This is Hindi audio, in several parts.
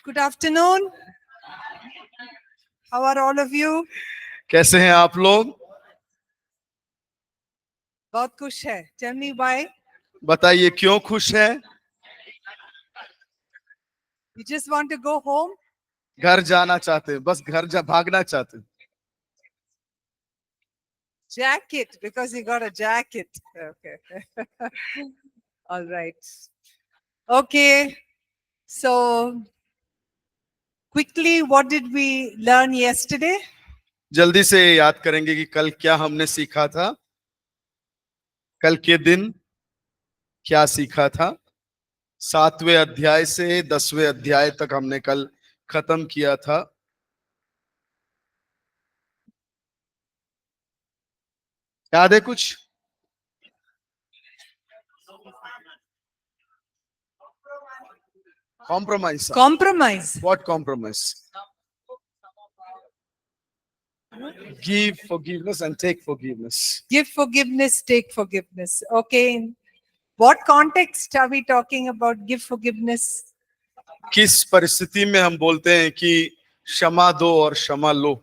Good afternoon. How are all of you? कैसे हैं आप लोग? बहुत खुश है. Tell me why. बताइए क्यों खुश हैं? You just want to go home? घर जाना चाहते हैं, बस भागना चाहते हैं. Jacket, because you got a jacket. Okay. All right. Okay. So, quickly, what did we learn yesterday? जल्दी से याद करेंगे कि कल क्या हमने सीखा था. कल के दिन क्या सीखा था. 7वें अध्याय से 10वें अध्याय तक हमने कल खत्म किया था. याद है कुछ? Compromise. Compromise. What compromise? Give forgiveness and take forgiveness. Give forgiveness, take forgiveness. Okay. In what context are we talking about give forgiveness? किस परिस्थिति में हम बोलते हैं कि क्षमा दो और क्षमा लो?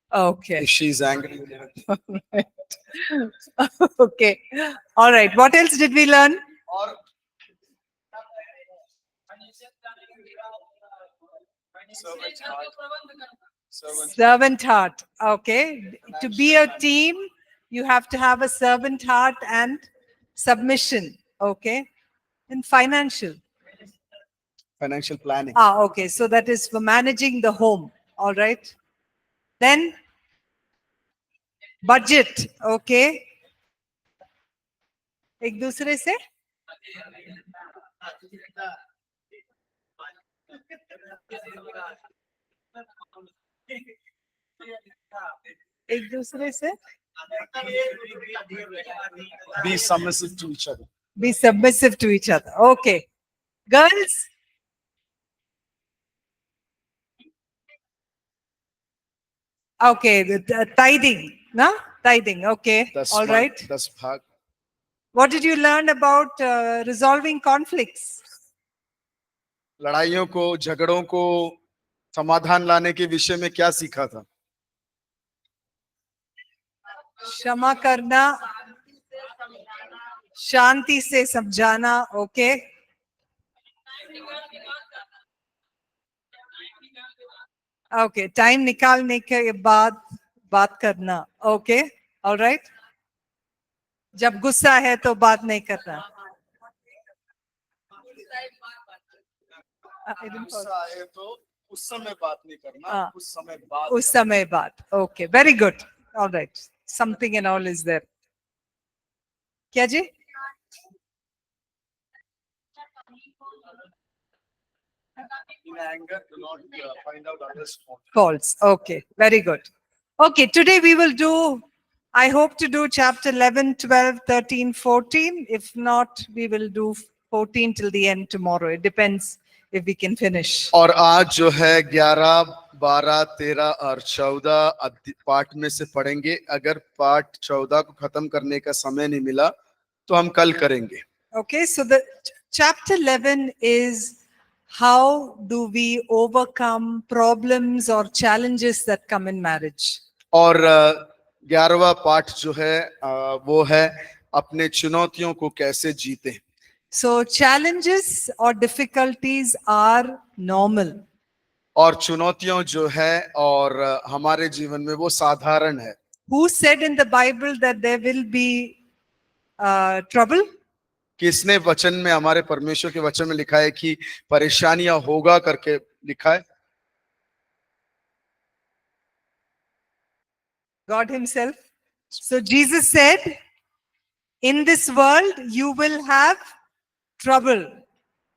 Okay. She's angry. Okay. All right. What else did we learn? और Servant heart. Okay. To be a team, you have to have a servant heart and submission. Okay. And financial. financial planning. Okay. So that is for managing the home. All right. Then budget. Okay. एक दूसरे से एक दूसरे से Be submissive to each other. be submissive to each other. Okay. Girls? Okay, the tithing. No? Tithing. Okay. 10 All right. 10 भाग. What did you learn about resolving conflicts? लड़ाइयों को, झगड़ों को समाधान लाने के विषय में क्या सीखा था? क्षमा करना, शांति से समझाना. ओके. ओके, टाइम निकालने के बाद बात करना. ओके. ऑलराइट. जब गुस्सा है तो बात नहीं करना. गुस्सा है तो उस समय बात नहीं करना, हाँ. उस समय बाद. Okay, very good. Alright. Something and all is there. क्या जी? In anger, do not find out others' fault. Faults. Okay, very good. Okay, today we will do, I hope to do chapter 11, 12, 13, 14. If not, we will do 14 till the end tomorrow. It depends if we can finish. और आज जो है 11, 12, 13 और 14 पाठ में से पढ़ेंगे. अगर पाठ 14 को खत्म करने का समय नहीं मिला तो हम कल करेंगे. Okay, so the chapter 11 is how do we overcome problems or challenges that come in marriage. और 11वां पाठ जो है वो है अपने चुनौतियों को कैसे जीते. So challenges or difficulties are normal. और चुनौतियां जो है और हमारे जीवन में वो साधारण है. Who said in the Bible that there will be trouble? किसने वचन में, हमारे परमेश्वर के वचन में लिखा है कि परेशानियां होगा करके लिखा है? God himself. So Jesus said, in this world you will have trouble.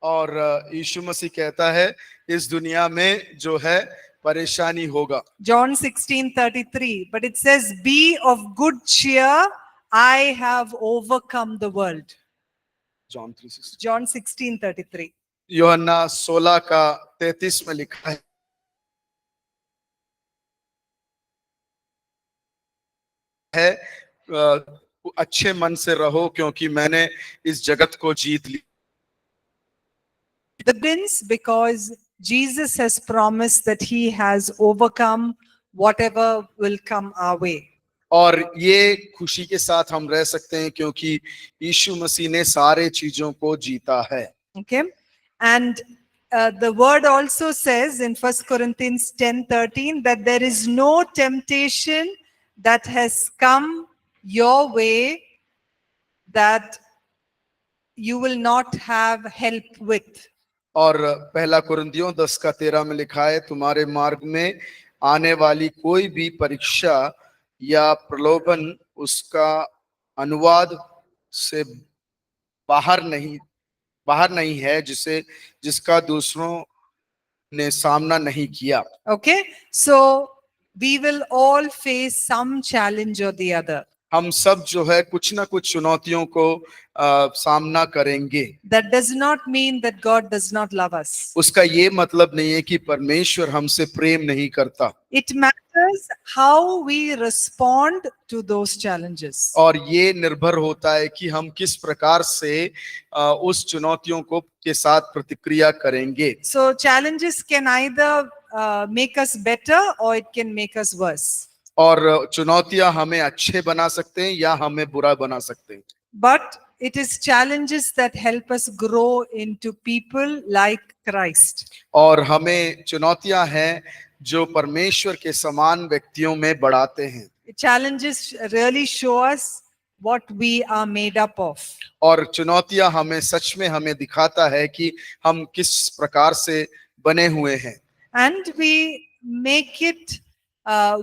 और यीशु मसीह कहता है इस दुनिया में जो है परेशानी होगा. John 16:33. But it says, be of good cheer, I have overcome the world. John 3:16. John 16:33. यूहन्ना 16:33 में लिखा है. है अच्छे मन से रहो क्योंकि मैंने इस जगत को जीत लिया। The wins because Jesus has promised that he has overcome whatever will come our way. और ये खुशी के साथ हम रह सकते हैं क्योंकि यीशु मसीह ने सारे चीजों को जीता है। Okay. And the word also says in 1 Corinthians 10:13 that there is no temptation that has come your way that you will not have help with. और पहला कुरिन्थियों 10:13 में लिखा है, तुम्हारे मार्ग में आने वाली कोई भी परीक्षा या प्रलोभन उसका अनुवाद से बाहर नहीं है जिसका दूसरों ने सामना नहीं किया। Okay. So we will all face some challenge or the other. हम सब जो है कुछ ना कुछ चुनौतियों को सामना करेंगे। That does not mean that God does not love us. उसका ये मतलब नहीं है कि परमेश्वर हमसे प्रेम नहीं करता। It matters how we respond to those challenges. और ये निर्भर होता है कि हम किस प्रकार से उस चुनौतियों को के साथ प्रतिक्रिया करेंगे। So challenges can either make us better or it can make us worse. और चुनौतियां हमें अच्छे बना सकते हैं या हमें बुरा बना सकते हैं। But it is challenges that help us grow into people like Christ. और हमें चुनौतियां हैं जो परमेश्वर के समान व्यक्तियों में बढ़ाते हैं। Challenges really show us what we are made up of. और चुनौतियां हमें दिखाता है कि हम किस प्रकार से बने हुए हैं। And we make it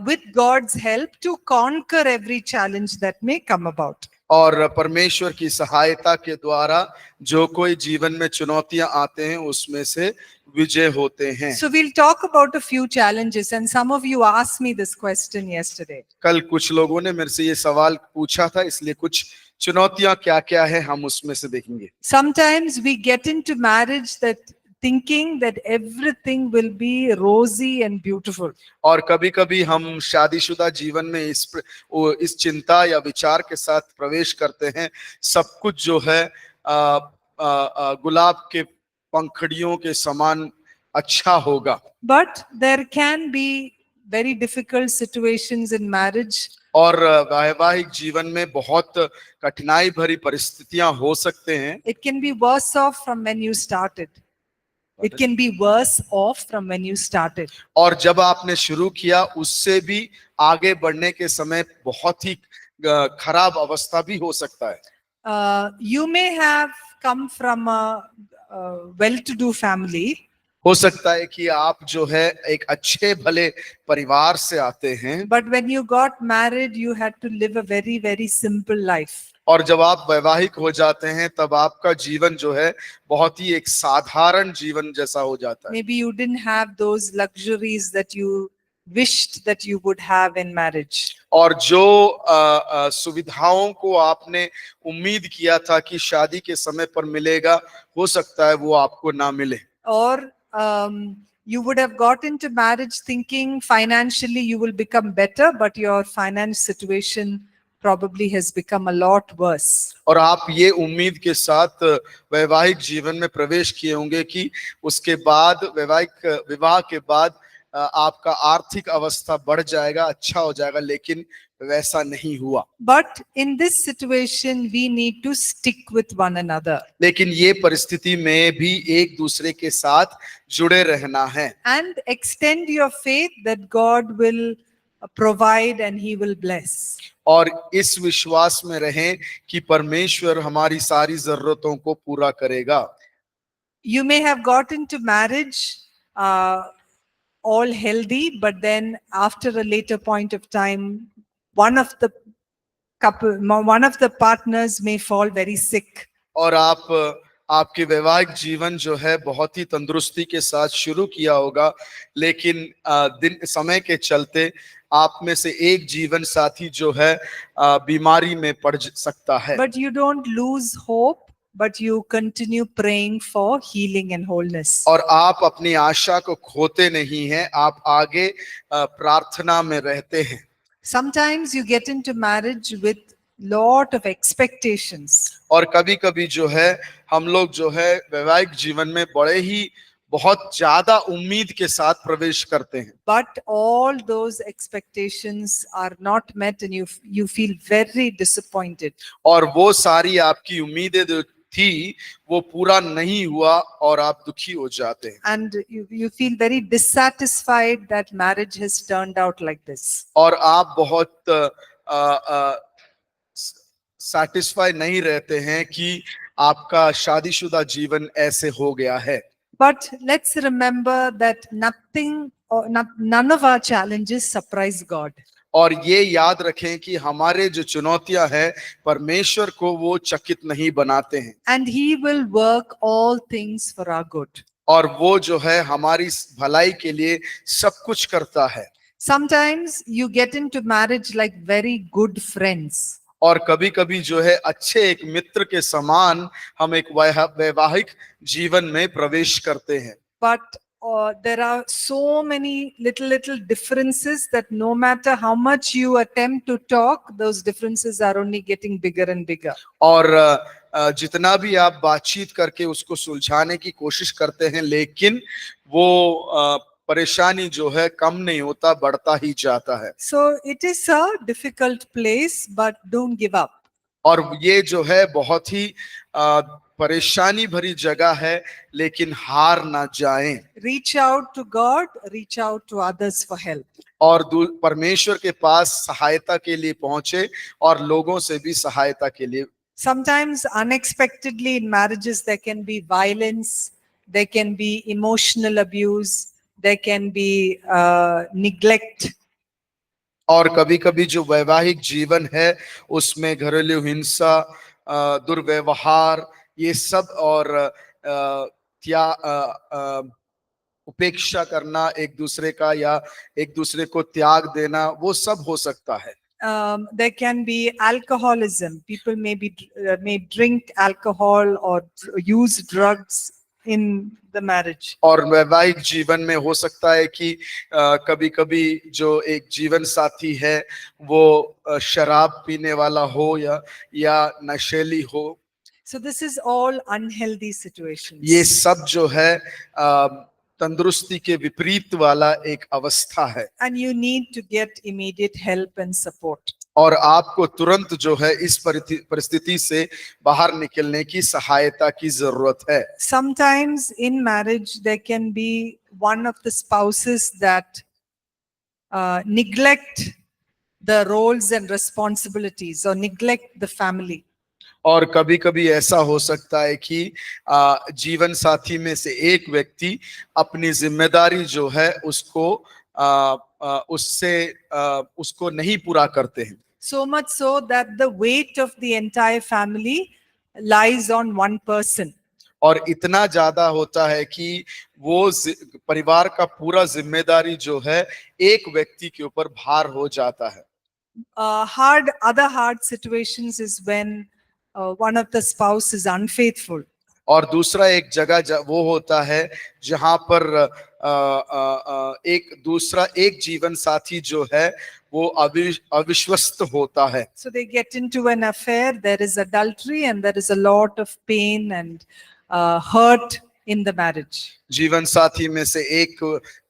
with God's help to conquer every challenge that may come about. और परमेश्वर की सहायता के द्वारा जो कोई जीवन में चुनौतियां आते हैं उसमें से विजय होते हैं। So we'll talk about a few challenges, and some of you asked me this question yesterday. कल कुछ लोगों ने मेरे से ये सवाल पूछा था, इसलिए कुछ चुनौतियां क्या-क्या है हम उसमें से देखेंगे। Sometimes we get into marriage that thinking that everything will be rosy and beautiful. और कभी-कभी हम शादीशुदा जीवन में इस चिंता या विचार के साथ प्रवेश करते हैं, सब कुछ जो है गुलाब के पंखड़ियों के समान अच्छा होगा। But there can be very difficult situations in marriage. और वैवाहिक जीवन में बहुत कठिनाई भरी परिस्थितियां हो सकते हैं। It can be worse off from when you started. It can be worse off from when you started. और जब आपने शुरू किया उससे भी आगे बढ़ने के समय बहुत ही खराब अवस्था भी हो सकता है। You may have come from a well-to-do family. हो सकता है कि आप जो है एक अच्छे भले परिवार से आते हैं। But when you got married, you had to live a very, very simple life. और जब आप वैवाहिक हो जाते हैं तब आपका जीवन जो है बहुत ही एक साधारण जीवन जैसा हो जाता है। Maybe you didn't have those luxuries that you wished that you would have in marriage. और जो सुविधाओं को आपने उम्मीद किया था कि शादी के समय पर मिलेगा, हो सकता है वो आपको ना मिले। Or you would have got into marriage thinking financially you will become better, but your finance situation probably has become a lot worse. और आप ये उम्मीद के साथ वैवाहिक जीवन में प्रवेश किए होंगे कि उसके बाद विवाह के बाद आपका आर्थिक अवस्था बढ़ जाएगा, अच्छा हो जाएगा, लेकिन वैसा नहीं हुआ। But in this situation we need to stick with one another. लेकिन ये परिस्थिति में भी एक दूसरे के साथ जुड़े रहना है। And extend your faith that God will provide and he will bless. और इस विश्वास में रहें कि परमेश्वर हमारी सारी जरूरतों को पूरा करेगा। You may have got into marriage all healthy, but then after a later point of time, one of the partners may fall very sick. और आपके वैवाहिक जीवन जो है बहुत ही तंदुरुस्ती के साथ शुरू किया होगा, लेकिन समय के चलते आप में से एक जीवन साथी जो है बीमारी में पड़ सकता है। But you don't lose hope, but you continue praying for healing and wholeness. और आप अपनी आशा को खोते नहीं हैं, आप आगे प्रार्थना में रहते हैं। Sometimes you get into marriage with lot of expectations. और कभी कभी जो है हम लोग जो है वैवाहिक जीवन में बड़े ही बहुत ज्यादा उम्मीद के साथ प्रवेश करते हैं, But all those expectations are not met and you feel very disappointed. और वो सारी आपकी उम्मीदें जो थी वो पूरा नहीं हुआ और आप दुखी हो जाते हैं And you feel very dissatisfied that marriage has turned out like this. और आप बहुत सैटिस्फाई नहीं रहते हैं कि आपका शादीशुदा जीवन ऐसे हो गया है। But let's remember that nothing or none of our challenges surprise God. और ये याद रखें कि हमारे जो चुनौतियां हैं परमेश्वर को वो चकित नहीं बनाते हैं And He will work all things for our good. और वो जो है हमारी भलाई के लिए सब कुछ करता है। Sometimes you get into marriage like very good friends. और कभी कभी जो है अच्छे एक मित्र के समान हम एक वैवाहिक जीवन में प्रवेश करते हैं, But there are so many little differences that no matter how much you attempt to talk, those differences are only getting bigger and bigger. और जितना भी आप बातचीत करके उसको सुलझाने की कोशिश करते हैं लेकिन वो परेशानी जो है कम नहीं होता, बढ़ता ही जाता है। So it is a difficult place, but don't give up. और ये जो है बहुत ही परेशानी भरी जगह है लेकिन हार ना जाएं Reach out to God, reach out to others for help. और परमेश्वर के पास सहायता के लिए पहुंचे और लोगों से भी सहायता के लिए। Sometimes unexpectedly in marriages there can be violence, there can be emotional abuse, there can be neglect. और कभी कभी जो वैवाहिक जीवन है उसमें घरेलू हिंसा, दुर्व्यवहार, ये सब और उपेक्षा करना एक दूसरे का या एक दूसरे को त्याग देना, वो सब हो सकता है। There can be alcoholism. People may drink alcohol or use drugs in the marriage. और वैवाहिक जीवन में हो सकता है कि कभी कभी जो एक जीवन साथी है वो शराब पीने वाला हो या नशेली हो। So this is all unhealthy situations. ये सब जो है तंदुरुस्ती के विपरीत वाला एक अवस्था है And you need to get immediate help and support. और आपको तुरंत जो है इस परिस्थिति से बाहर निकलने की सहायता की जरूरत है। Sometimes in marriage there can be one of the spouses that neglect the roles and responsibilities or neglect the family. और कभी कभी ऐसा हो सकता है कि जीवन साथी में से एक व्यक्ति अपनी जिम्मेदारी जो है उसको नहीं पूरा करते हैं। So much so that the weight of the entire family lies on one person. और इतना ज्यादा होता है कि वो परिवार का पूरा जिम्मेदारी जो है एक व्यक्ति के ऊपर भार हो जाता है। Other hard situations is when one of the spouse is unfaithful. और दूसरा एक जगह वो होता है जहां पर एक जीवन साथी जो है वो अविश्वस्त होता है। So they get into an affair, there is adultery and there is a lot of pain and hurt in the marriage. जीवन साथी में से एक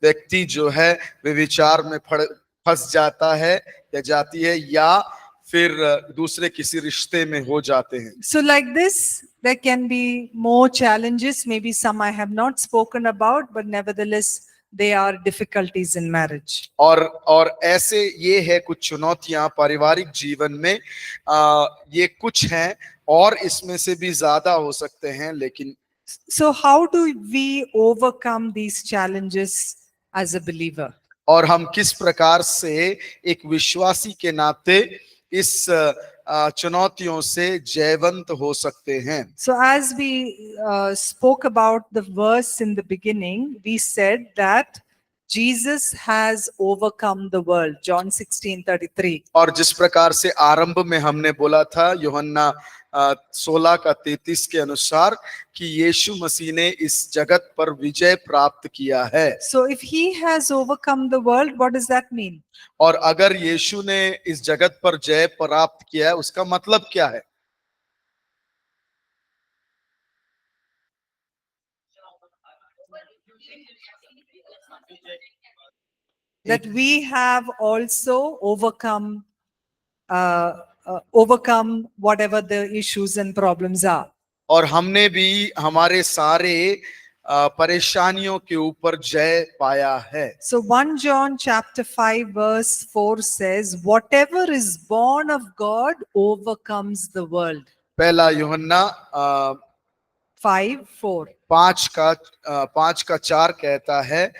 व्यक्ति जो है व्यभिचार में फंस जाता है या जाती है या फिर दूसरे किसी रिश्ते में हो जाते हैं। So like this, there can be more challenges. Maybe some I have not spoken about, but nevertheless, they are difficulties in marriage. और ऐसे ये है कुछ चुनौतियां पारिवारिक जीवन में, ये कुछ हैं और इसमें से भी ज्यादा हो सकते हैं, लेकिन So how do we overcome these challenges as a believer? और हम किस प्रकार से एक विश्वासी के नाते इस चुनौतियों से जयवंत हो सकते हैं? So as we spoke about the verse in the beginning, we said that Jesus has overcome the world. John 16:33. और जिस प्रकार से आरंभ में हमने बोला था यूहन्ना 16:33 के अनुसार कि यीशु मसीह ने इस जगत पर विजय प्राप्त किया है। So if he has overcome the world, what does that mean? और अगर यीशु ने इस जगत पर जय प्राप्त किया है उसका मतलब क्या है? That we have also overcome whatever the issues and problems are. और हमने भी हमारे सारे परेशानियों के ऊपर जय पाया है। So 1 John chapter 5 verse 4 says, whatever is born of God overcomes the world. पहला यूहन्ना 5:4. 5:4 कहता है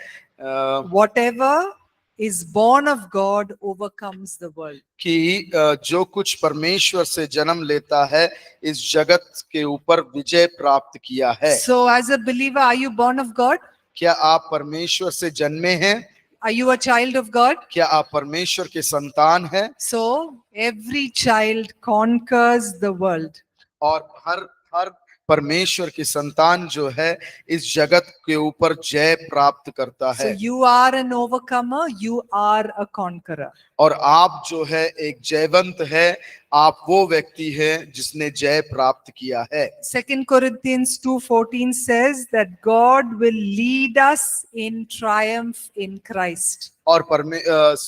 Whatever is born of God overcomes the world. कि जो कुछ परमेश्वर से जन्म लेता है इस जगत के ऊपर विजय प्राप्त किया है। So as a believer, are you born of God? क्या आप परमेश्वर से जन्मे हैं? Are you a child of God? क्या आप परमेश्वर के संतान हैं? So every child conquers the world. और हर परमेश्वर की संतान जो है इस जगत के ऊपर जय प्राप्त करता So है। you are an overcomer, you are a conqueror. और आप जो है एक जयवंत है, आप वो व्यक्ति है जिसने जय प्राप्त किया है। 2 Corinthians 2:14 says that God will lead us in triumph in Christ. और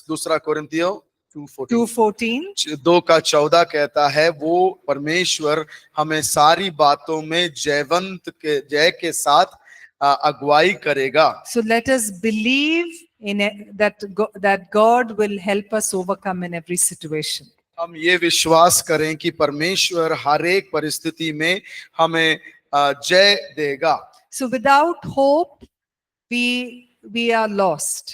दूसरा कोरिन्थियों 2:14. 2:14 कहता है वो परमेश्वर हमें सारी बातों में जय के साथ अगुवाई करेगा। So let us believe in it, that God will help us overcome in every situation. हम ये विश्वास करें कि परमेश्वर हर एक परिस्थिति में हमें जय देगा। So without hope, we are lost.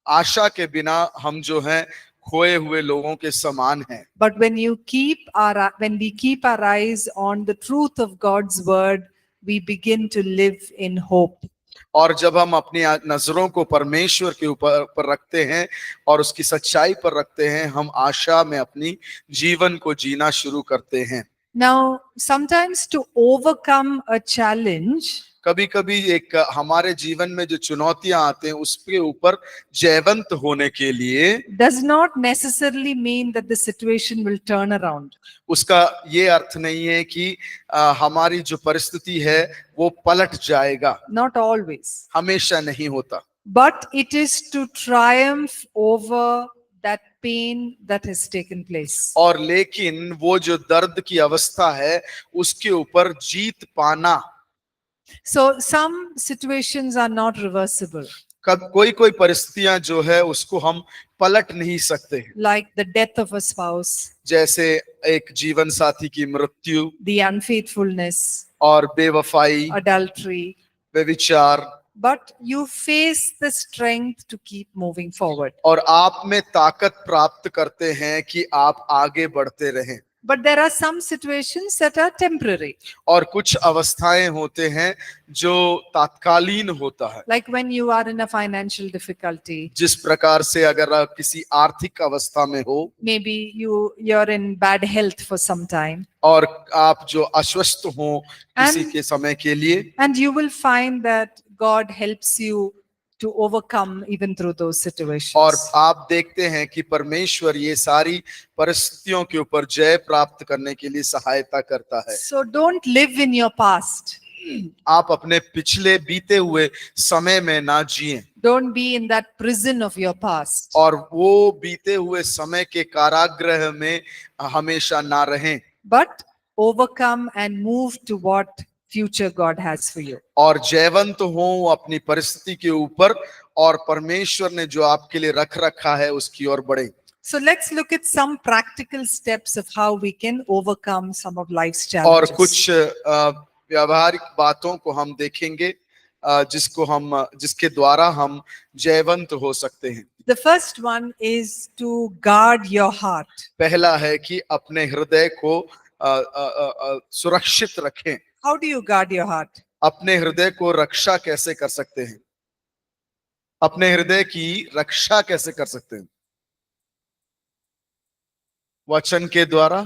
आशा के बिना हम जो हैं खोए हुए लोगों के समान हैं। But when we keep our eyes on the truth of God's word, we begin to live in hope. और जब हम अपनी नजरों को परमेश्वर के ऊपर रखते हैं और उसकी सच्चाई पर रखते हैं, हम आशा में अपनी जीवन को जीना शुरू करते हैं। Now, sometimes to overcome a challenge, कभी कभी एक हमारे जीवन में जो चुनौतियां आते हैं उसके ऊपर जयवंत होने के लिए does not necessarily mean that the situation will turn around. उसका ये अर्थ नहीं है कि हमारी जो परिस्थिति है वो पलट जाएगा। Not always. हमेशा नहीं होता। But it is to triumph over that pain that has taken place. और लेकिन वो जो दर्द की अवस्था है उसके ऊपर जीत पाना। So some situations are not reversible. कोई परिस्थितियां जो है उसको हम पलट नहीं सकते। Like the death of a spouse, जैसे एक जीवन साथी की मृत्यु, the unfaithfulness, और बेवफाई, adultery. व्यभिचार। But you face the strength to keep moving forward. और आप में ताकत प्राप्त करते हैं कि आप आगे बढ़ते रहें। But there are some situations that are temporary. और कुछ अवस्थाएं होते हैं जो तात्कालीन होता है। Like when you are in a financial difficulty. जिस प्रकार से अगर आप किसी आर्थिक अवस्था में हो, Maybe you're in bad health for some time. और आप जो अस्वस्थ हो किसी And- के समय के लिए, And you will find that God helps you to overcome even through those situations. और आप देखते हैं कि परमेश्वर ये सारी परिस्थितियों के ऊपर जय प्राप्त करने के लिए सहायता करता है। So don't live in your past. आप अपने पिछले बीते हुए समय में ना जिएं, Don't be in that prison of your past. और वो बीते हुए समय के कारागृह में हमेशा ना रहें, But overcome and move to what future God has for you. और जयवंत हो अपनी परिस्थिति के ऊपर और परमेश्वर ने जो आपके लिए रख रखा है उसकी ओर बढ़े। So let's look at some practical steps of how we can overcome some of life's और challenges. कुछ व्यावहारिक बातों को हम देखेंगे जिसके द्वारा हम जयवंत हो सकते हैं। The first one is to guard your heart. पहला है कि अपने हृदय को सुरक्षित रखें। How do you guard your heart? अपने हृदय को रक्षा कैसे कर सकते हैं? अपने हृदय की रक्षा कैसे कर सकते हैं? वचन के द्वारा।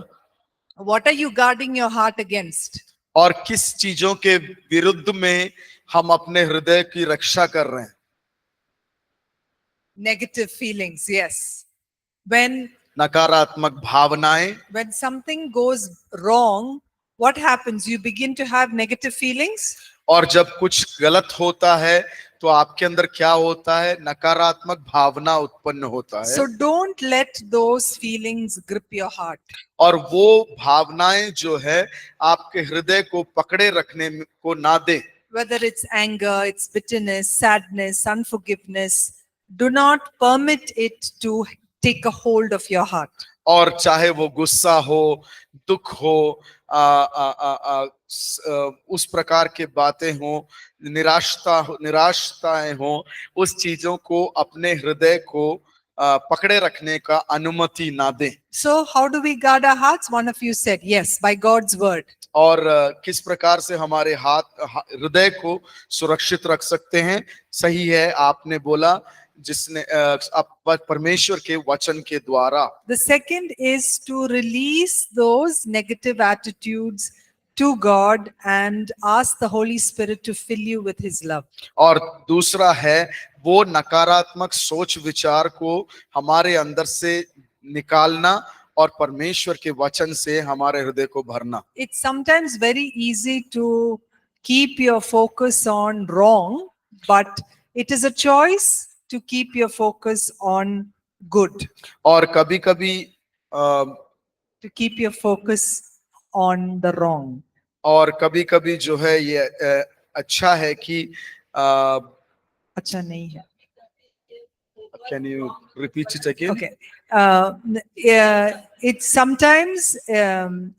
What are you guarding your heart against? और किस चीजों के विरुद्ध में हम अपने हृदय की रक्षा कर रहे हैं? Negative feelings, yes. When नकारात्मक भावनाएं। something goes wrong, what happens? You begin to have negative feelings. और जब कुछ गलत होता है तो आपके अंदर क्या होता है? नकारात्मक भावना उत्पन्न होता है। So don't let those feelings grip your heart. और वो भावनाएं जो है आपके हृदय को पकड़े रखने को ना दे। Whether it's anger, it's bitterness, sadness, unforgiveness, do not permit it to take a hold of your heart. और चाहे वो गुस्सा हो, दुख हो, उस प्रकार के बातें हो, निराशताएं हो, उस चीजों को अपने हृदय को पकड़े रखने का अनुमति ना दें। So how do we guard our hearts? One of you said, yes, by God's word. और किस प्रकार से हमारे हृदय को सुरक्षित रख सकते हैं? सही है, आपने बोला, जिसने परमेश्वर के वचन के द्वारा। The second is to release those negative attitudes to God and ask the Holy Spirit to fill you with His love. और दूसरा है वो नकारात्मक सोच विचार को हमारे अंदर से निकालना और परमेश्वर के वचन से हमारे हृदय को भरना। It's sometimes very easy to keep your focus on wrong, but it is a choice to keep your focus on good. और कभी-कभी To keep your focus on the wrong. और कभी-कभी जो है ये अच्छा है कि अच्छा नहीं है. Can you repeat it again? Okay. It's sometimes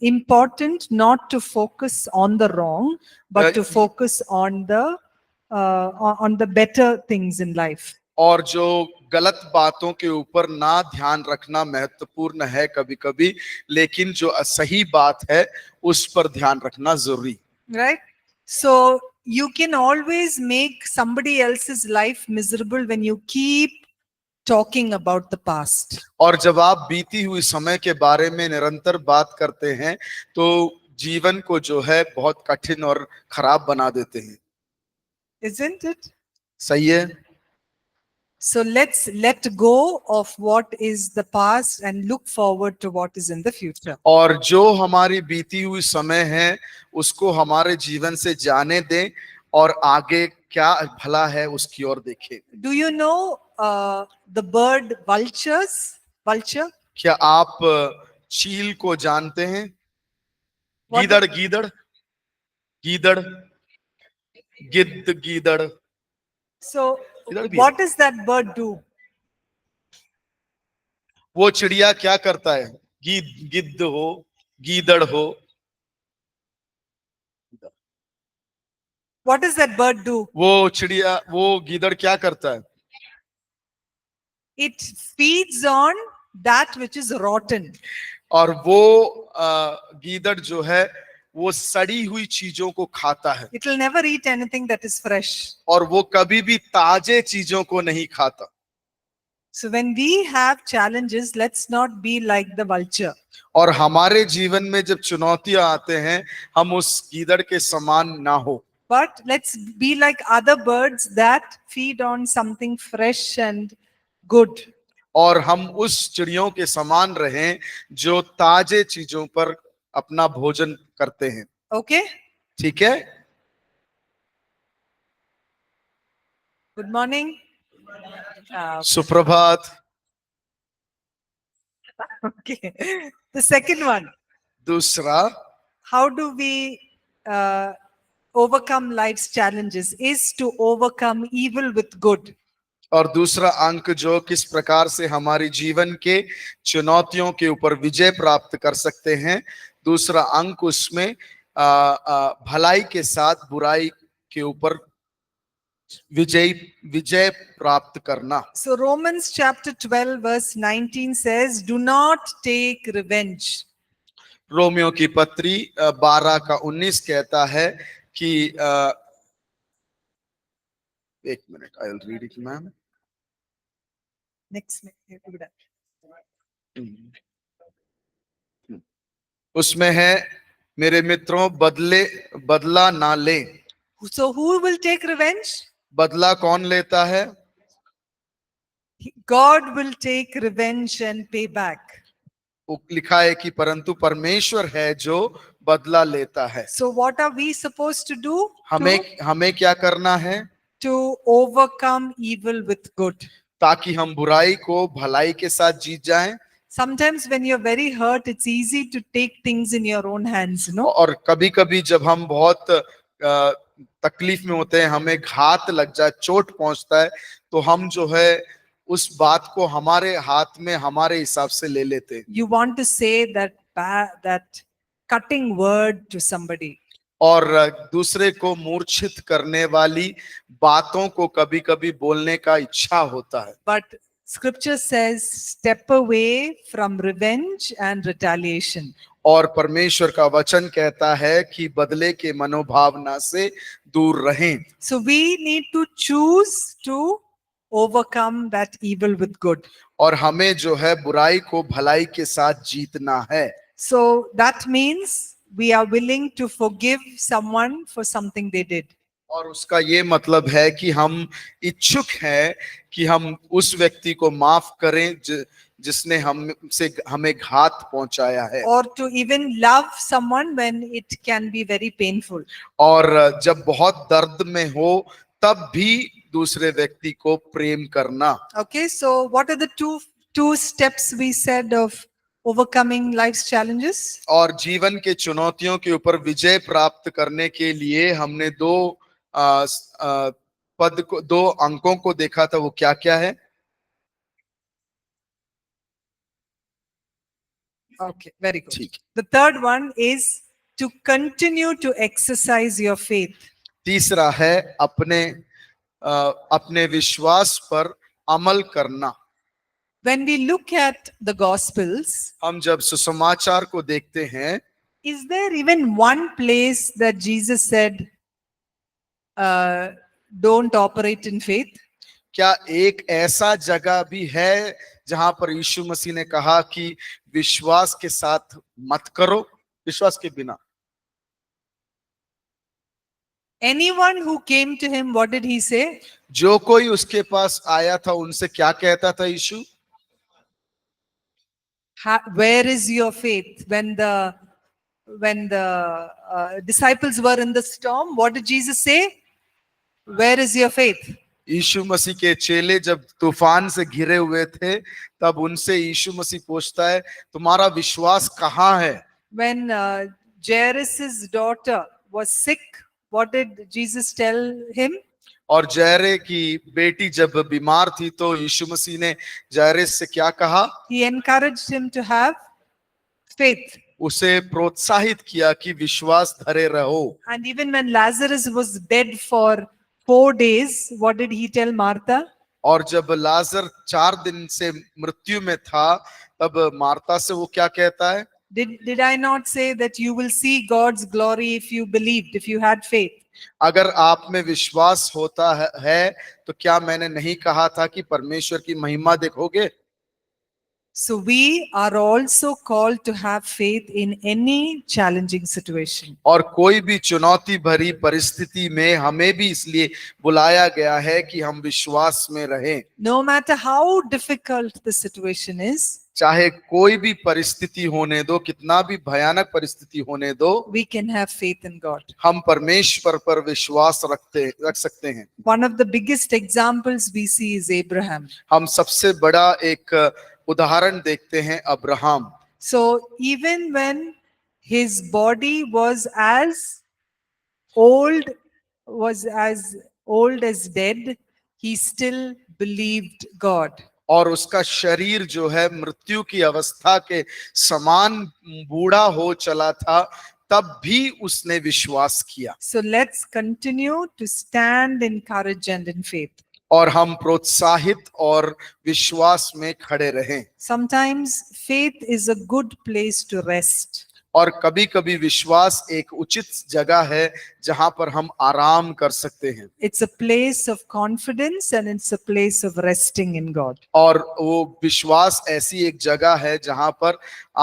important not to focus on the wrong, but to focus on the better things in life. और जो गलत बातों के ऊपर ना ध्यान रखना महत्वपूर्ण है कभी-कभी, लेकिन जो सही बात है उस पर ध्यान रखना जरूरी। Right? So you can always make somebody else's life miserable when you keep talking about the past. और जब आप बीती हुई समय के बारे में निरंतर बात करते हैं तो जीवन को जो है बहुत कठिन और खराब बना देते हैं। Isn't it? सही है। So let's let go of what is the past and look forward to what is in the future. और जो हमारी बीती हुई समय है उसको हमारे जीवन से जाने दें और आगे क्या भला है उसकी ओर देखें। Do you know the bird vultures? Vulture? क्या आप चील को जानते हैं? गीदड़, गीदड़, गीदड़, गिद्ध, गीदड़। So what does that bird do? वो चिड़िया क्या करता है? गिद्ध हो, गीदड़ हो। What does that bird do? वो चिड़िया, वो गीदड़ क्या करता है? It feeds on that which is rotten. और वो गीदड़ जो है वो सड़ी हुई चीजों को खाता है। It will never eat anything that is fresh. और वो कभी भी ताजे चीजों को नहीं खाता। So when we have challenges, let's not be like the vulture. और हमारे जीवन में जब चुनौतियां आते हैं हम उस गीदड़ के समान ना हो, But let's be like other birds that feed on something fresh and good. और हम उस चिड़ियों के समान रहें जो ताजे चीजों पर अपना भोजन करते हैं। Okay? ठीक है? Good morning. सुप्रभात। Okay. The second one. दूसरा, How do we overcome life's challenges is to overcome evil with good. और दूसरा अंक जो किस प्रकार से हमारी जीवन के चुनौतियों के ऊपर विजय प्राप्त कर सकते हैं, दूसरा अंक उसमें भलाई के साथ बुराई के ऊपर विजय प्राप्त करना। So Romans chapter 12 verse 19 says, do not take revenge. Romeo की पत्री 12 का 19 कहता है कि एक minute, I will read it ma'am. Next. Do that. उसमें है, मेरे मित्रों बदला ना ले। So who will take revenge? बदला कौन लेता है? God will take revenge and pay back. लिखा है कि परंतु परमेश्वर है जो बदला लेता है। So what are we supposed to do? हमें क्या करना है? To overcome evil with good. ताकि हम बुराई को भलाई के साथ जीत जाएं। Sometimes when you're very hurt, it's easy to take things in your own hands, no? और कभी कभी जब हम बहुत तकलीफ में होते हैं, हमें घात लग जाए, चोट पहुंचता है, तो हम जो है उस बात को हमारे हाथ में हमारे हिसाब से ले लेते हैं। You want to say that cutting word to somebody. और दूसरे को मूर्छित करने वाली बातों को कभी कभी बोलने का इच्छा होता है। But scripture says, step away from revenge and retaliation. और परमेश्वर का वचन कहता है कि बदले के मनोभावना से दूर रहें। So we need to choose to overcome that evil with good. और हमें जो है बुराई को भलाई के साथ जीतना है। So that means we are willing to forgive someone for something they did. और उसका ये मतलब है कि हम इच्छुक हैं कि हम उस व्यक्ति को माफ करें जिसने हमें घात पहुंचाया है। Or to even love someone when it can be very painful. और जब बहुत दर्द में हो तब भी दूसरे व्यक्ति को प्रेम करना। Okay, so what are the two steps we said of overcoming life's challenges? और जीवन के चुनौतियों के ऊपर विजय प्राप्त करने के लिए हमने दो अंकों को देखा था। वो क्या क्या है? Okay, very good. ठीक। The third one is to continue to exercise your faith. तीसरा है अपने विश्वास पर अमल करना। When we look at the Gospels, हम जब सुसमाचार को देखते हैं, is there even one place that Jesus said, don't operate in faith? क्या एक ऐसा जगह भी है जहां पर यीशु मसीह ने कहा कि विश्वास के साथ मत करो, विश्वास के बिना? Anyone who came to him, what did he say? जो कोई उसके पास आया था उनसे क्या कहता था यीशु? Where is your faith? When the disciples were in the storm, what did Jesus say? Where is your faith? यीशु मसीह के चेले जब तूफान से घिरे हुए थे, तब उनसे यीशु मसीह पूछता है, तुम्हारा विश्वास कहाँ है? When Jairus' daughter was sick, what did Jesus tell him? और जैरे की बेटी जब बीमार थी तो यीशु मसीह ने जैरेस से क्या कहा? He encouraged him to have faith. उसे प्रोत्साहित किया कि विश्वास धरे रहो। And even when Lazarus was dead for 4 days, what did he tell Martha? और जब लाजर 4 दिन से मृत्यु में था, तब मार्ता से वो क्या कहता है? Did I not say that you will see God's glory if you believed, if you had faith? अगर आप में विश्वास होता है तो क्या मैंने नहीं कहा था कि परमेश्वर की महिमा देखोगे? So we are also called to have faith in any challenging situation. और कोई भी चुनौती भरी परिस्थिति में हमें भी इसलिए बुलाया गया है कि हम विश्वास में रहें। No matter how difficult the situation is, चाहे कोई भी परिस्थिति होने दो, कितना भी भयानक परिस्थिति होने दो, we can have faith in God. हम परमेश्वर पर विश्वास रख सकते हैं। One of the biggest examples we see is Abraham. हम सबसे बड़ा एक उदाहरण देखते हैं Abraham. So even when his body was as old as dead, he still believed God. और उसका शरीर जो है मृत्यु की अवस्था के समान बूढ़ा हो चला था, तब भी उसने विश्वास किया। So let's continue to stand in courage and in faith. और हम प्रोत्साहित और विश्वास में खड़े रहें। Sometimes faith is a good place to rest. और कभी कभी विश्वास एक उचित जगह है जहां पर हम आराम कर सकते हैं, It's a place of confidence and it's a place of resting in God. और वो विश्वास ऐसी एक जगह है जहां पर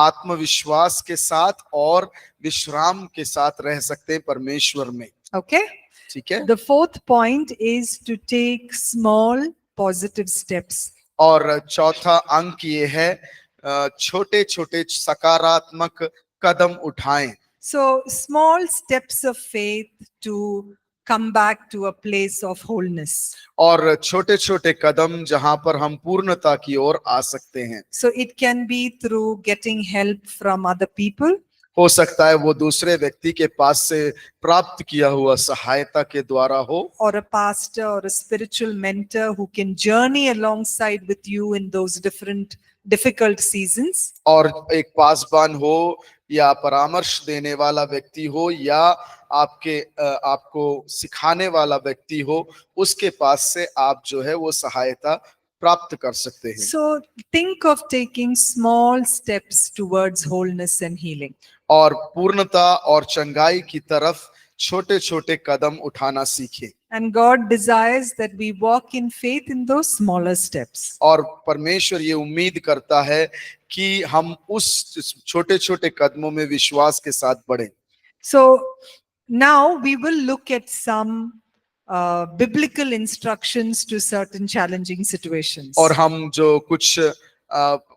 आत्मविश्वास के साथ और विश्राम के साथ रह सकते हैं परमेश्वर में। Okay? ठीक है। The fourth point is to take small positive steps. और चौथा अंक ये है, छोटे छोटे सकारात्मक कदम उठाएं। So, small steps of faith to come back to a place of wholeness. और छोटे छोटे कदम जहां पर हम पूर्णता की ओर आ सकते हैं। So, it can be through getting help from other people. हो सकता है वो दूसरे व्यक्ति के पास से प्राप्त किया हुआ सहायता के द्वारा हो, Or a pastor or a spiritual mentor who can journey alongside with you in those different difficult seasons. और एक पासबान हो या परामर्श देने वाला व्यक्ति हो या आपको सिखाने वाला व्यक्ति हो, उसके पास से आप जो है वो सहायता प्राप्त कर सकते हैं। So think of taking small steps towards wholeness and healing. और पूर्णता और चंगाई की तरफ छोटे छोटे कदम उठाना सीखें। And God desires that we walk in faith in those smaller steps. और परमेश्वर ये उम्मीद करता है कि हम उस छोटे छोटे कदमों में विश्वास के साथ बढ़ें। So now we will look at some biblical instructions to certain challenging situations. और हम जो कुछ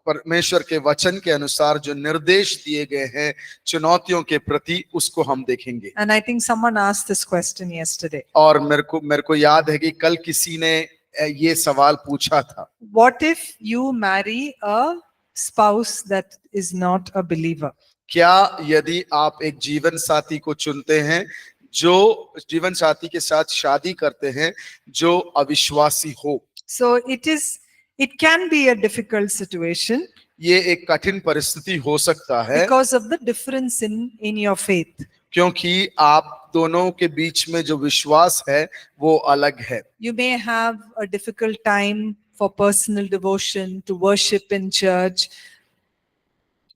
परमेश्वर के वचन के अनुसार जो निर्देश दिए गए हैं चुनौतियों के प्रति, उसको हम देखेंगे। And I think someone asked this question yesterday. और मेरे को याद है कि कल किसी ने ये सवाल पूछा था, What if you marry a spouse that is not a believer? क्या यदि आप एक जीवन साथी को चुनते हैं, जो जीवन साथी के साथ शादी करते हैं जो अविश्वासी हो? So it can be a difficult situation ये एक कठिन परिस्थिति हो सकता है, because of the difference in your faith. क्योंकि आप दोनों के बीच में जो विश्वास है वो अलग है। You may have a difficult time for personal devotion, to worship in church.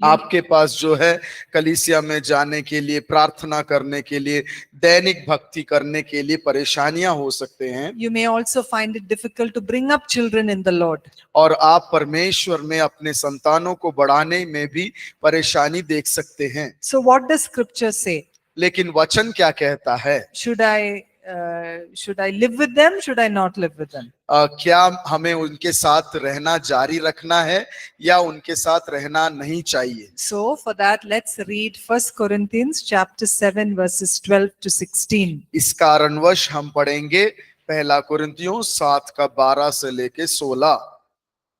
आपके पास जो है कलीसिया में जाने के लिए, प्रार्थना करने के लिए, दैनिक भक्ति करने के लिए परेशानियां हो सकते हैं। You may also find it difficult to bring up children in the Lord. और आप परमेश्वर में अपने संतानों को बढ़ाने में भी परेशानी देख सकते हैं। So what does scripture say? लेकिन वचन क्या कहता है? Should I live with them? Should I not live with them? क्या हमें उनके साथ रहना जारी रखना है या उनके साथ रहना नहीं चाहिए? So for that, let's read 1 Corinthians chapter 7 verses 12 to 16. इस कारणवश हम पढ़ेंगे पहला कुरिन्थियों 7 का 12 से लेके 16।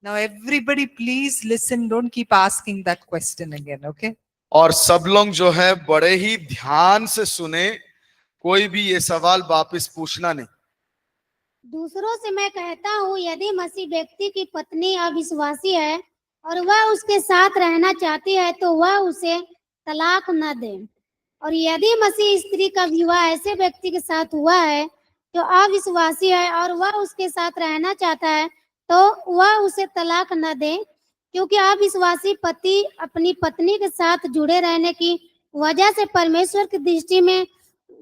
Now everybody please listen, don't keep asking that question again, okay? और सब लोग जो है बड़े ही ध्यान से सुने, कोई भी ये सवाल वापस पूछना नहीं। दूसरों से मैं कहता हूँ, यदि मसीह व्यक्ति की पत्नी अविश्वासी है और वह उसके साथ रहना चाहती है तो वह उसे तलाक न दे, और यदि मसीह स्त्री का विवाह ऐसे व्यक्ति के साथ हुआ है जो अविश्वासी है और वह उसके साथ रहना चाहता है तो वह उसे तलाक न दे, क्योंकि अविश्वासी पति अपनी पत्नी के साथ जुड़े रहने की वजह से परमेश्वर की दृष्टि में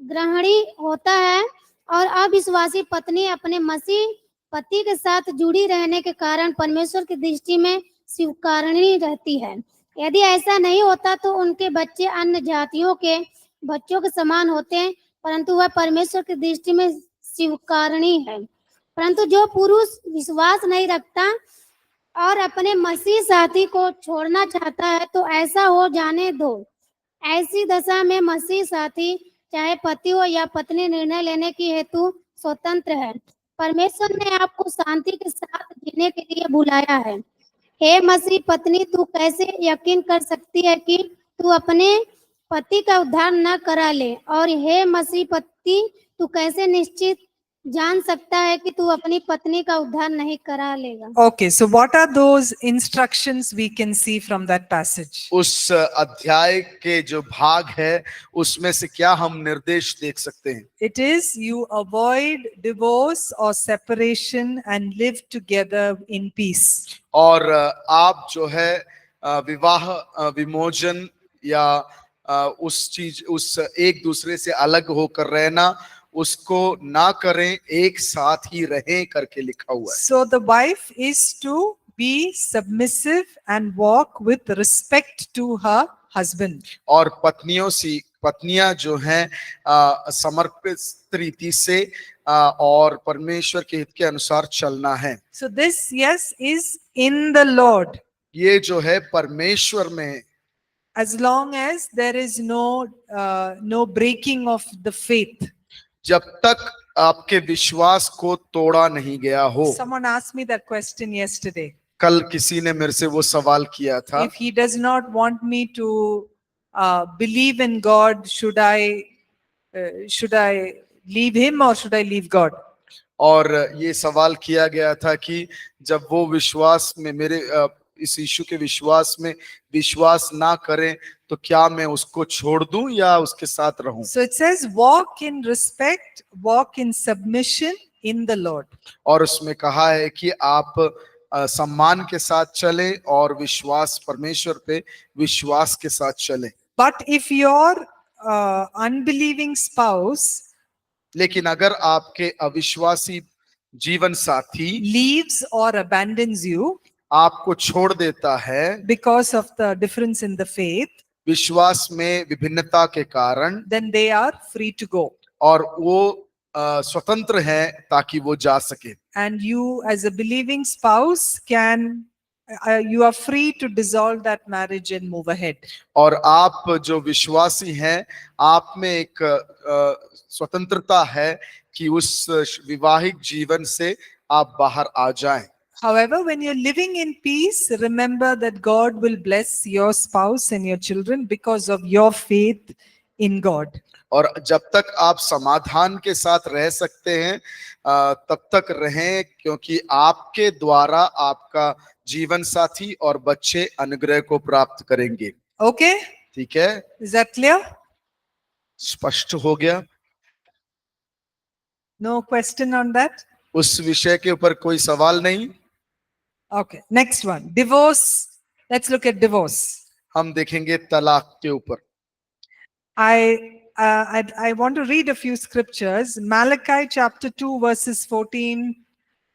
ग्रहणी होता है, और अविश्वासी पत्नी अपने मसीह पति के साथ जुड़ी रहने के कारण परमेश्वर की दृष्टि में स्वीकारणी रहती है। यदि ऐसा नहीं होता तो उनके बच्चे अन्य जातियों के बच्चों के समान होते हैं, परंतु वह परमेश्वर की दृष्टि में स्वीकारणी है। परंतु जो पुरुष विश्वास नहीं रखता और अपने मसीह साथी को छोड़ना चाहता है तो ऐसा हो जाने दो। ऐसी दशा में मसीह साथी चाहे पति हो या पत्नी निर्णय लेने की हेतु स्वतंत्र है। परमेश्वर ने आपको शांति के साथ जीने के लिए बुलाया है। हे मसीह पत्नी, तू कैसे यकीन कर सकती है कि तू अपने पति का उद्धार न करा ले, और हे मसीह पति, तू कैसे निश्चित जान सकता है कि तू अपनी पत्नी का उद्धार नहीं करा लेगा। Okay, so what are those instructions we can see from that passage? उस अध्याय के जो भाग है उसमें से क्या हम निर्देश देख सकते हैं? It is you avoid divorce or separation and live together in peace. और आप जो है विवाह विमोचन या उस एक दूसरे से अलग होकर रहना, उसको ना करें, एक साथ ही रहें करके लिखा हुआ है। So the wife is to be submissive and walk with respect to her husband. और पत्नियां जो हैं समर्पित रीति से और परमेश्वर के हित के अनुसार चलना है। So this, yes, is in the Lord. ये जो है परमेश्वर में है, As long as there is no breaking of the faith. जब तक आपके विश्वास को तोड़ा नहीं गया हो। Someone asked me that question yesterday. कल किसी ने मेरे से वो सवाल किया था, If he does not want me to believe in God, should I leave him or should I leave God? और ये सवाल किया गया था कि जब वो विश्वास में मेरे इस यीशु के विश्वास में विश्वास ना करें तो क्या मैं उसको छोड़ दूं या उसके साथ रहूं। So it says, walk in respect, walk in submission in the Lord. और उसमें कहा है कि आप सम्मान के साथ चलें और विश्वास परमेश्वर पे विश्वास के साथ चलें। But if your unbelieving spouse लेकिन अगर आपके अविश्वासी जीवन साथी leaves or abandons you आपको छोड़ देता है because of the difference in the faith, विश्वास में विभिन्नता के कारण, then they are free to go. और वो स्वतंत्र है ताकि वो जा सके। And you, as a believing spouse, you are free to dissolve that marriage and move ahead. और आप जो विश्वासी हैं, आप में एक स्वतंत्रता है कि उस विवाहिक जीवन से आप बाहर आ जाएं। However, when you're living in peace, remember that God will bless your spouse and your children because of your faith in God. और जब तक आप समाधान के साथ रह सकते हैं तब तक रहें, क्योंकि आपके द्वारा आपका जीवन साथी और बच्चे अनुग्रह को प्राप्त करेंगे। Okay? ठीक है, Is that clear? स्पष्ट हो गया? No question on that? उस विषय के ऊपर कोई सवाल नहीं? Okay. Next one. Divorce. Let's look at divorce. हम देखेंगे तलाक के ऊपर। I want to read a few scriptures. Malachi chapter 2 verses 14.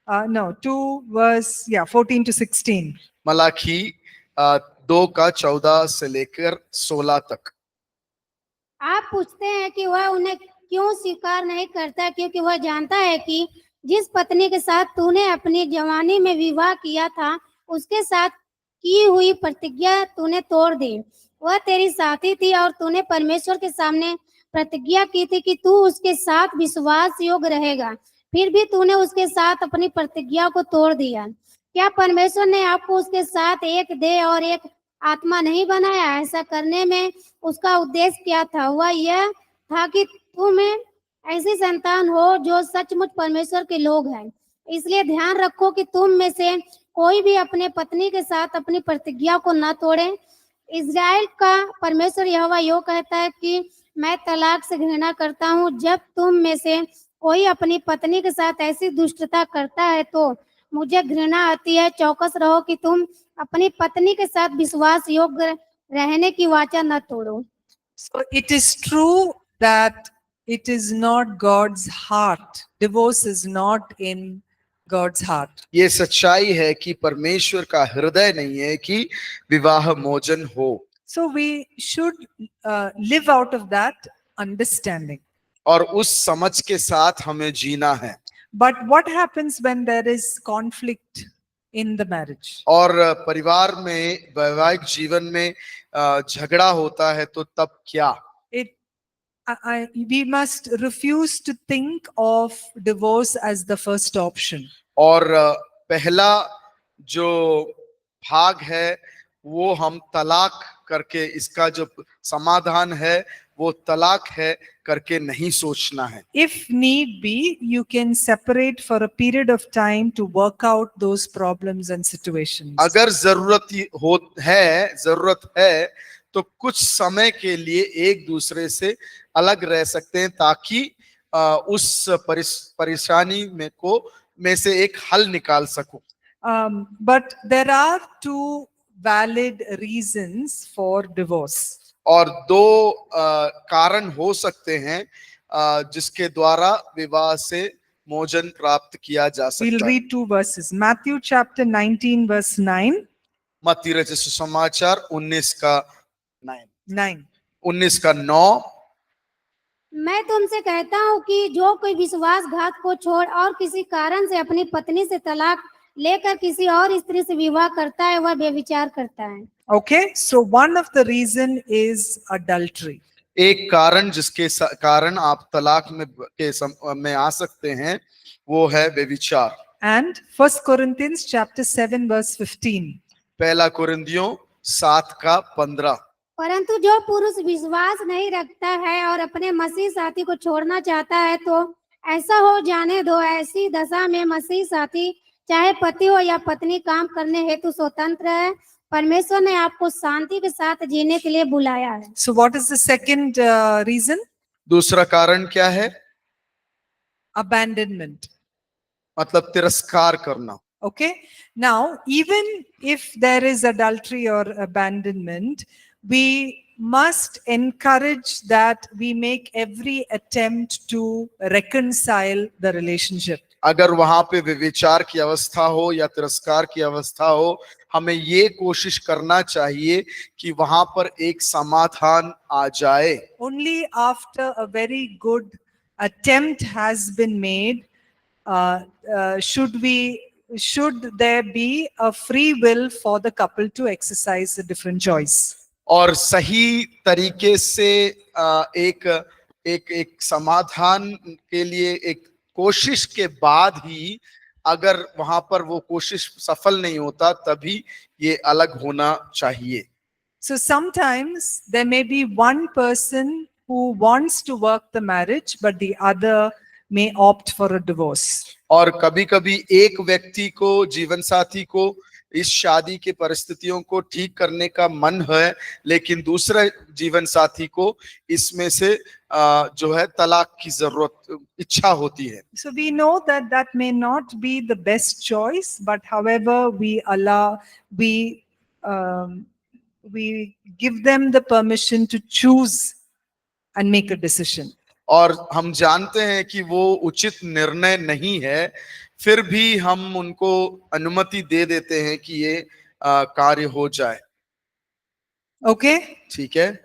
14 to 16. Malachi 2 का 14 से लेकर 16 तक। आप पूछते हैं कि वह उन्हें क्यों स्वीकार नहीं करता, क्योंकि वह जानता है कि जिस पत्नी के साथ तूने अपनी जवानी में विवाह किया था, उसके साथ की हुई प्रतिज्ञा तूने तोड़ दी। वह तेरी साथी थी और तूने परमेश्वर के सामने प्रतिज्ञा की थी कि तू उसके साथ विश्वास योग्य रहेगा, फिर भी तूने उसके साथ अपनी प्रतिज्ञा को तोड़ दिया। क्या परमेश्वर ने आपको उसके साथ एक देह और एक आत्मा नहीं बनाया? ऐसा करने में उसका उद्देश्य क्या था? वह यह था कि तुम्हें ऐसी संतान हो जो सचमुच परमेश्वर के लोग हैं। इसलिए ध्यान रखो कि तुम में से कोई भी अपने पत्नी के साथ अपनी प्रतिज्ञा को न तोड़े। इज़राइल का परमेश्वर यहोवा यो कहता है कि मैं तलाक से घृणा करता हूँ। जब तुम में से कोई अपनी पत्नी के साथ ऐसी दुष्टता करता है तो मुझे घृणा आती है। चौकस रहो कि तुम अपनी पत्नी के साथ विश्वास योग्य रहने की वाचा न तोड़ो। So it is true that it is not God's heart. Divorce is not in God's heart. ये सच्चाई है कि परमेश्वर का हृदय नहीं है कि विवाह मोचन हो। So we should live out of that understanding. और उस समझ के साथ हमें जीना है। But what happens when there is conflict in the marriage? और परिवार में वैवाहिक जीवन में झगड़ा होता है तो तब क्या? We must refuse to think of divorce as the first option. और पहला जो भाग है वो हम तलाक करके, इसका जो समाधान है वो तलाक है करके नहीं सोचना है। If need be, you can separate for a period of time to work out those problems and situations. अगर जरूरत है तो कुछ समय के लिए एक दूसरे से अलग रह सकते हैं ताकि उस परेशानी में से एक हल निकाल सको। But there are two valid reasons for divorce. और दो कारण हो सकते हैं जिसके द्वारा विवाह से मोचन प्राप्त किया जा We'll सकता है। read two verses. Matthew chapter 19, verse 9. मत्ती रचित सुसमाचार 19 का 9. 19 का 9। मैं तुमसे कहता हूँ कि जो कोई विश्वासघात को छोड़ और किसी कारण से अपनी पत्नी से तलाक लेकर किसी और स्त्री से विवाह करता है वह व्यभिचार करता है। Okay, so one of the reason is adultery. एक कारण जिसके कारण आप तलाक में आ सकते हैं वो है व्यभिचार। And 1 Corinthians chapter 7, verse 15. पहला कुरिन्थियों 7 का 15। परंतु जो पुरुष विश्वास नहीं रखता है और अपने मसीह साथी को छोड़ना चाहता है तो ऐसा हो जाने दो। ऐसी दशा में मसीह साथी चाहे पति हो या पत्नी काम करने हेतु स्वतंत्र है। परमेश्वर ने आपको शांति के साथ जीने के लिए बुलाया है। So what is the second reason? दूसरा कारण क्या है? Abandonment. मतलब तिरस्कार करना। Okay, now even if there is adultery or abandonment, we must encourage that we make every attempt to reconcile the relationship. अगर वहां पे व्यभिचार की अवस्था हो या तिरस्कार की अवस्था हो, हमें ये कोशिश करना चाहिए कि वहां पर एक समाधान आ जाए। Only after a very good attempt has been made, should there be a free will for the couple to exercise a different choice. और सही तरीके से एक समाधान के लिए एक कोशिश के बाद ही अगर वहां पर वो कोशिश सफल नहीं होता तभी ये अलग होना चाहिए। So sometimes there may be one person who wants to work the marriage, but the other may opt for a divorce. और कभी-कभी एक व्यक्ति को, जीवन साथी को इस शादी के परिस्थितियों को ठीक करने का मन है, लेकिन दूसरा जीवन साथी को इसमें से जो है तलाक की जरूरत इच्छा होती है। So we know that that may not be the best choice, but however we give them the permission to choose and make a decision. और हम जानते हैं कि वो उचित निर्णय नहीं है, फिर भी हम उनको अनुमति दे देते हैं कि ये कार्य हो जाए। Okay? ठीक है।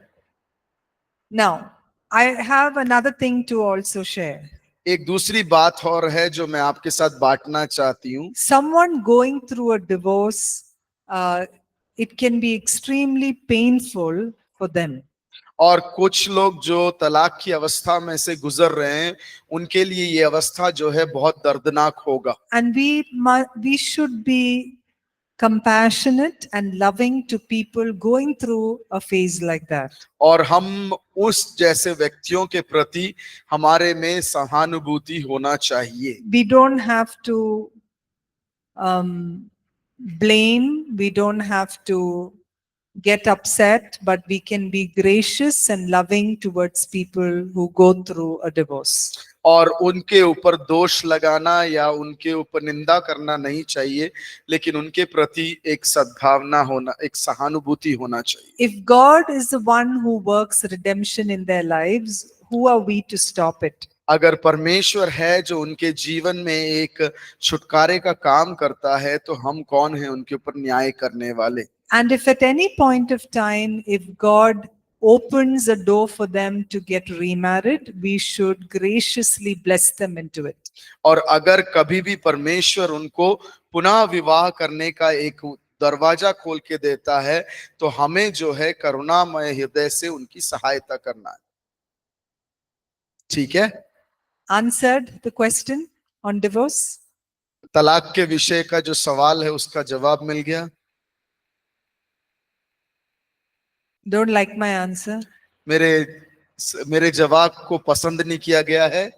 Now, I have another thing to also share. एक दूसरी बात और है जो मैं आपके साथ बांटना चाहती हूँ। Someone going through a divorce, it can be extremely painful for them. और कुछ लोग जो तलाक की अवस्था में से गुजर रहे हैं, उनके लिए ये अवस्था जो है बहुत दर्दनाक होगा। And we should be compassionate and loving to people going through a phase like that. और हम उस जैसे व्यक्तियों के प्रति हमारे में सहानुभूति होना चाहिए। We don't have to blame, we don't have to get upset, but we can be gracious and loving towards people who go through a divorce. और उनके ऊपर दोष लगाना या उनके ऊपर निंदा करना नहीं चाहिए, लेकिन उनके प्रति एक सद्भावना होना, एक सहानुभूति होना चाहिए। If God is the one who works redemption in their lives, who are we to stop it? अगर परमेश्वर है जो उनके जीवन में एक छुटकारे का काम करता है, तो हम कौन हैं उनके ऊपर न्याय करने वाले। And if at any point of time, if God opens a door for them to get remarried, we should graciously bless them into it. और अगर कभी भी परमेश्वर उनको पुनः विवाह करने का एक दरवाजा खोल के देता है, तो हमें जो है करुणामय हृदय से उनकी सहायता करना है। ठीक है। Answered the question on divorce? तलाक के विषय का जो सवाल है उसका जवाब मिल गया। Don't like my answer? मेरे जवाब को पसंद नहीं किया गया है।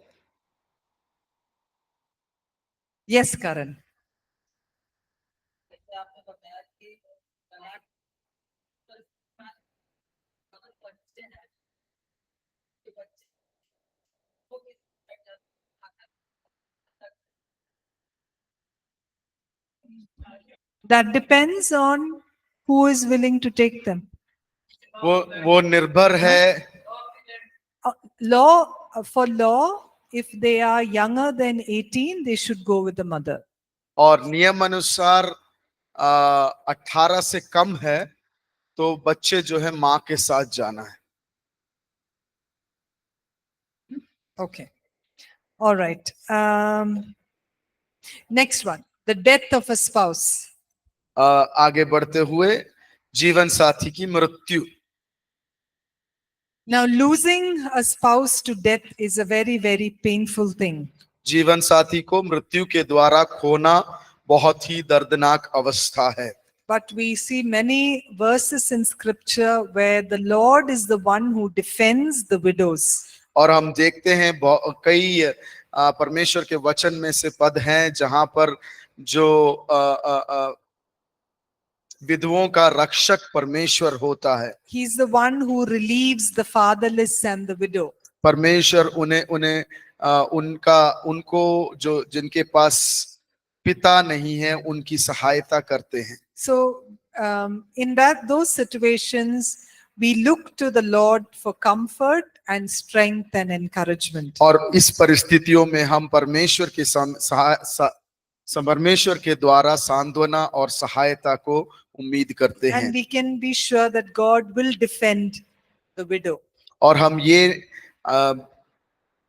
Yes, Karan. That depends on who is willing to take them. वो निर्भर है। For law, if they are younger than 18, they should go with the mother. और नियम अनुसार 18 से कम है तो बच्चे जो है माँ के साथ जाना है। Okay. All right. Next one, the death of a spouse. आगे बढ़ते हुए जीवन साथी की मृत्यु। Now, losing a spouse to death is a very, very painful thing. जीवन साथी को मृत्यु के द्वारा खोना बहुत ही दर्दनाक अवस्था है। But we see many verses in scripture where the Lord is the one who defends the widows. और हम देखते हैं कई परमेश्वर के वचन में से पद हैं जहां पर जो विधवों का रक्षक परमेश्वर होता है। He is the one who relieves the fatherless and the widow. परमेश्वर उन्हें उनको जो जिनके पास पिता नहीं है उनकी सहायता करते हैं। So, in those situations, we look to the Lord for comfort and strength and encouragement. और इस परिस्थितियों में हम परमेश्वर के परमेश्वर के द्वारा सांत्वना और सहायता को उम्मीद करते हैं। And we can be sure that God will defend the widow. और हम ये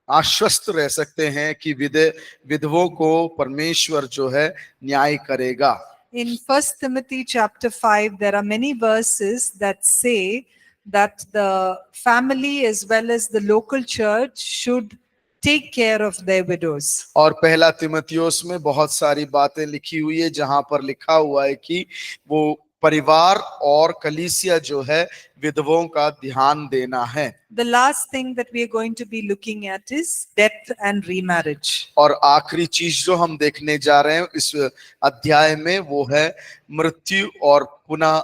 आश्वस्त रह सकते हैं कि विधवों को परमेश्वर जो है न्याय करेगा। In 1 Timothy chapter 5, there are many verses that say that the family as well as the local church should take care of their widows. और पहला तिमुथियुस में बहुत सारी बातें लिखी हुई है जहां पर लिखा हुआ है कि वो परिवार और कलीसिया जो है विधवों का ध्यान देना है। The last thing that we are going to be looking at is death and remarriage. और आखिरी चीज जो हम देखने जा रहे हैं इस अध्याय में वो है मृत्यु और पुनः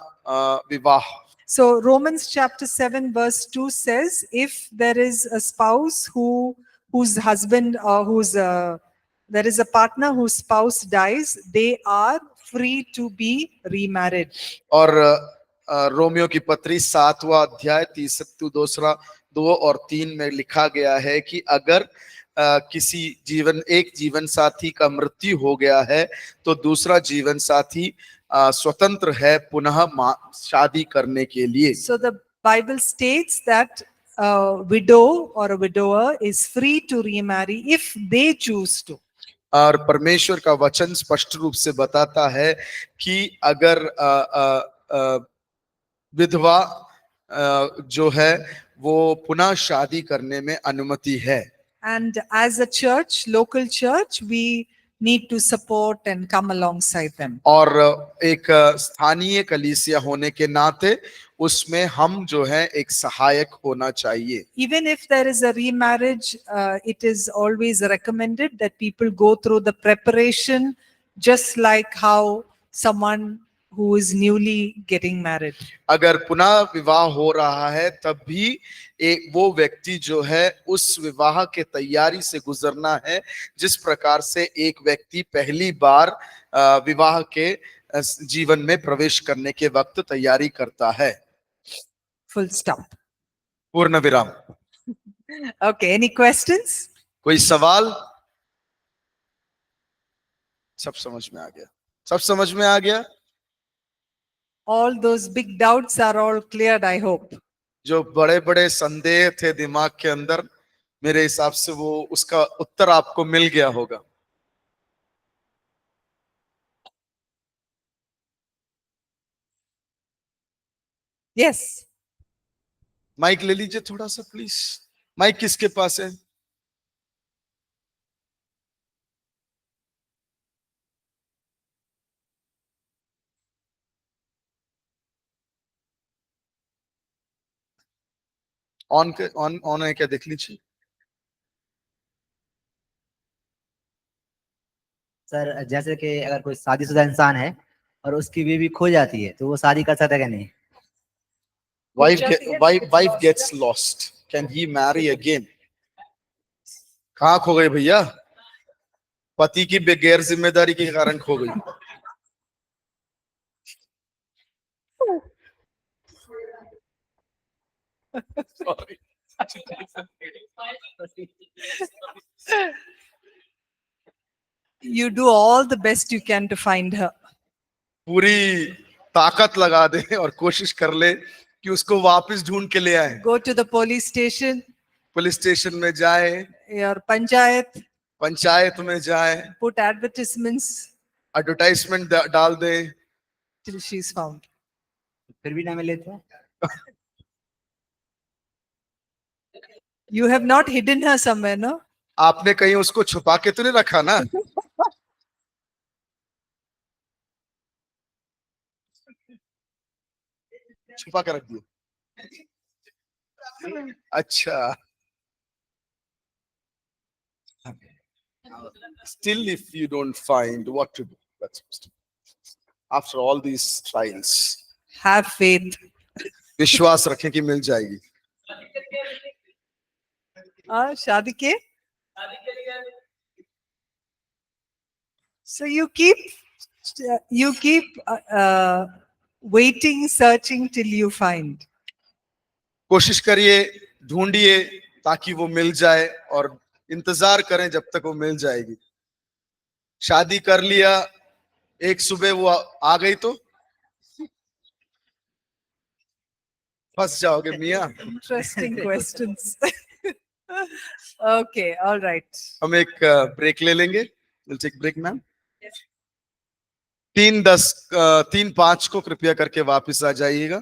विवाह। So Romans chapter 7 verse 2 says, if there is a spouse whose husband or there is a partner whose spouse dies, they are free to be remarried. और रोमियो की पत्री 7वां अध्याय 2 और 3 में लिखा गया है कि अगर किसी एक जीवन साथी का मृत्यु हो गया है तो दूसरा जीवन साथी स्वतंत्र है पुनः शादी करने के लिए। So the Bible states that a widow or a widower is free to remarry if they choose to. और परमेश्वर का वचन स्पष्ट रूप से बताता है कि अगर विधवा जो है वो पुनः शादी करने में अनुमति है। And as a church, local church, we need to support and come alongside them. और एक स्थानीय कलीसिया होने के नाते उसमें हम जो है एक सहायक होना चाहिए। Even if there is a remarriage, it is always recommended that people go through the preparation, just like how someone who is newly getting married. अगर पुनः विवाह हो रहा है तब भी वो व्यक्ति जो है उस विवाह के तैयारी से गुजरना है जिस प्रकार से एक व्यक्ति पहली बार विवाह के जीवन में प्रवेश करने के वक्त तैयारी करता है। Full stop. पूर्ण विराम। Okay, any questions? कोई सवाल? सब समझ में आ गया? सब समझ में आ गया? All those big doubts are all cleared, I hope. जो बड़े बड़े संदेह थे दिमाग के अंदर, मेरे हिसाब से वो उसका उत्तर आपको मिल गया होगा। Yes. माइक ले लीजिए थोड़ा सा प्लीज। माइक किसके पास है? ऑन है क्या देख लीजिए। सर जैसे कि अगर कोई शादीशुदा इंसान है और उसकी बीवी खो जाती है तो वो शादी कर सकता है क्या नहीं? Wife gets lost. Can he marry again? कहाँ खो गई भैया? पति की बेगैर जिम्मेदारी के कारण खो गई। Sorry. You do all the best you can to find her. पूरी ताकत लगा दे और कोशिश कर ले कि उसको वापस ढूंढ के ले आए। Go to the police station, police station में जाए, your panchayat, पंचायत में जाए, put advertisements एडवर्टाइजमेंट डाल दे, till she's found. फिर भी ना मिले तो You have not hidden her somewhere, no? आपने कहीं उसको छुपा के तो नहीं रखा ना? छुपा के रख दिया। अच्छा। Still, if you don't find, what to do? That's after all these trials, Have faith. विश्वास रखें कि मिल जाएगी। शादी के? So you keep waiting, searching till you find. कोशिश करिए, ढूंढिए ताकि वो मिल जाए और इंतजार करें जब तक वो मिल जाएगी। शादी कर लिया, एक सुबह वो आ गई तो फंस जाओगे मियां। Interesting questions. Okay, all right. हम एक ब्रेक ले लेंगे। We'll take break, ma'am. 3:05 को कृपया करके वापस आ जाइएगा।